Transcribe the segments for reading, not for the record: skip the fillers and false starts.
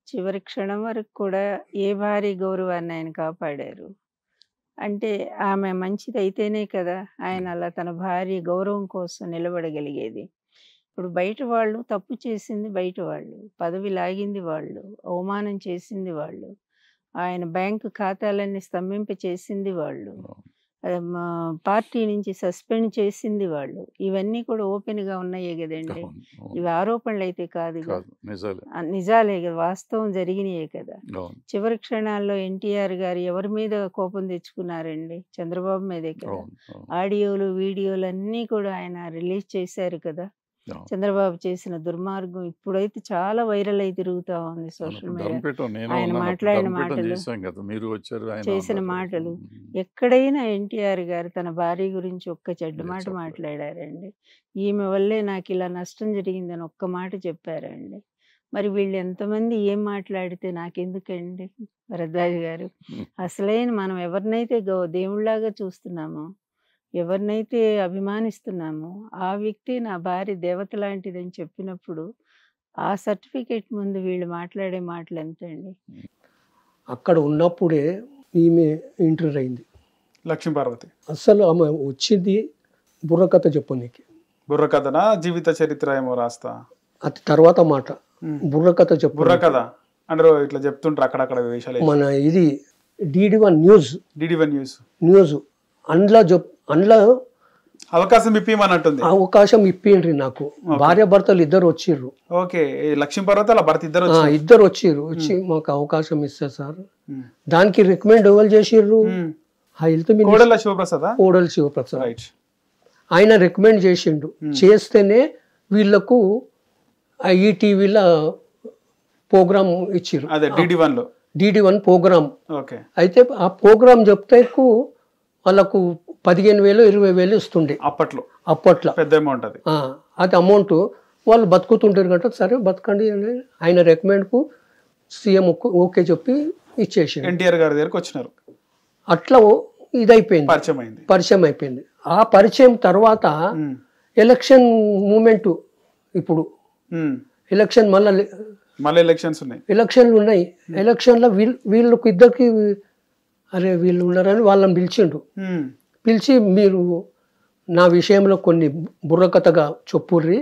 చివరి క్షణం వరకు కూడా ఏ భార్య గౌరవాన్ని ఆయన కాపాడారు. అంటే ఆమె మంచిదైతేనే కదా! ఆయన అలా తన భార్య గౌరవం కోసం నిలబడగలిగేది. ఇప్పుడు బయట వాళ్ళు తప్పు చేసింది బయట వాళ్ళు. పదవి లాగింది వాళ్ళు. అవమానం చేసింది వాళ్ళు. ఆయన బ్యాంకు ఖాతాలన్నీ స్తంభింప చేసింది వాళ్ళు. అవును. మా పార్టీ నుంచి సస్పెండ్ చేసింది వాళ్ళు. ఇవన్నీ కూడా ఓపెన్‌గా ఉన్నాయే గదండీ! అవును. అవును. ఇవి ఆరోపణలైతే కాదుగా. కాదు. నిజాలే. నిజాలే గదా! వాస్తవం జరిగినయే కదా! అవును. చివరి క్షణాల్లో ఎన్టీఆర్ గారు ఎవరి మీద కోపం తెచ్చుకున్నారండి? చంద్రబాబు మీదే కదా! అవును. అవును. ఆడియోలు, వీడియోలు అన్నీ కూడా ఆయన రిలీజ్ చేశారు కదా! అవును. చంద్రబాబు చేసిన దుర్మార్గం ఇప్పుడైతే చాలా వైరల్ అయి తిరుగుతా ఉంది అవును. సోషల్ అప్పుడు మీడియా. ధర్మపీఠం నేను ఆయన ఉన్నాను. అప్పుడు మాట్లాడిన ధర్మపీఠం మాటలు, చేశాం కదా! మీరు వచ్చారు, ఆయన చేసిన అన్నారు. మాటలు హ్మ్. ఎక్కడైనా ఎన్టీఆర్ గారు తన భార్య గురించి ఒక్క చెడ్డ లేదు మాట చెప్పలేదు. మాట్లాడారండి. ఈమె వల్లే నాకిలా నష్టం జరిగిందని ఒక్క మాట చెప్పారండి. మరి వీళ్ళు ఎంతమంది ఏం మాట్లాడితే నాకెందుకండి భరద్వాజ్ గారు? హ్మ్. అసలైన మనం ఎవరినైతే దేవుళ్ళలాగా చూస్తున్నామో, ఎవరినైతే అభిమానిస్తున్నామో, ఆ వ్యక్తి నా భార్య దేవత లాంటిదని చెప్పినప్పుడు, ఆ సర్టిఫికేట్ ముందు వీళ్ళు మాట్లాడే మాటలు ఎంతండి? అక్కడ ఉన్నప్పుడే ఈమె ఇంటర్ అయింది. లక్ష్మీపార్వతి అసలు ఆమె వచ్చింది బుర్రకథ చెప్పనీకి. బుర్రకథనా జీవిత చరిత్ర ఏమో రాస్తా అది తర్వాత మాట. బుర్రకథ చెప్పు. బుర్రకథ అంటే ఇట్లా చెప్తుంటారు అక్కడక్కడ వేషాలు. మన ఇది DD1 న్యూస్ DD1 న్యూస్ అందులో అవకాశం ఇప్పిమన్నట్టుంది. అవకాశం ఇప్పిండ్రి నాకు. భార్య భర్తలు ఇద్దరు వచ్చిర్రు. ఓకే, లక్ష్మీపార్వతి అలా భర్త ఇద్దరు ఇద్దరు వచ్చిర్రు. వచ్చి మాకు అవకాశం ఇస్తారు సార్. దానికి రికమెండ్ ఎవరు చేసిర్రు? హెల్త్ కోడెల శివప్రసాద్. కోడెల శివప్రసాద్ రైట్. ఆయన రికమెండ్ చేసిండు. చేస్తేనే వీళ్ళకు ఈ టీవీలో ప్రోగ్రామ్ ఇచ్చిర్రు. అదే DD1 లో DD1 ప్రోగ్రామ్. ఓకే. అయితే ఆ ప్రోగ్రామ్ చెప్తేకు వాళ్ళకు 15,000 20,000 ఇస్తుండే అప్పట్లో. పెద్ద అమౌంట్ అది. అది అమౌంట్ వాళ్ళు బతుకుతుంటారు కదా, సరే బతకండి అని ఆయన రికమెండ్కు సీఎం ఓకే చెప్పి ఇచ్చేసి ఎన్టీఆర్ గారి దగ్గరకు వచ్చినారు. అట్లా ఇదైపోయింది, పరిచయం అయిపోయింది. ఆ పరిచయం తర్వాత ఎలక్షన్ మూమెంట్, ఇప్పుడు ఎలక్షన్ మళ్ళీ ఎలక్షన్లు ఉన్నాయి. ఎలక్షన్లో వీళ్ళకు ఇద్దరికి అరే వీళ్ళు ఉన్నారని వాళ్ళని పిలిచిండు. పిలిచి మీరు నా విషయంలో కొన్ని బుర్రకథగా చెప్పుర్రి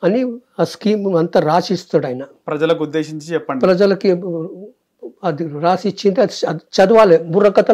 అని ఆ స్కీమ్ అంతా రాసిస్తాడు ఆయన. ప్రజలకు ఉద్దేశించి చెప్పండి. ప్రజలకి అది రాసి ఇచ్చింది, అది చదవాలి బుర్రకథ.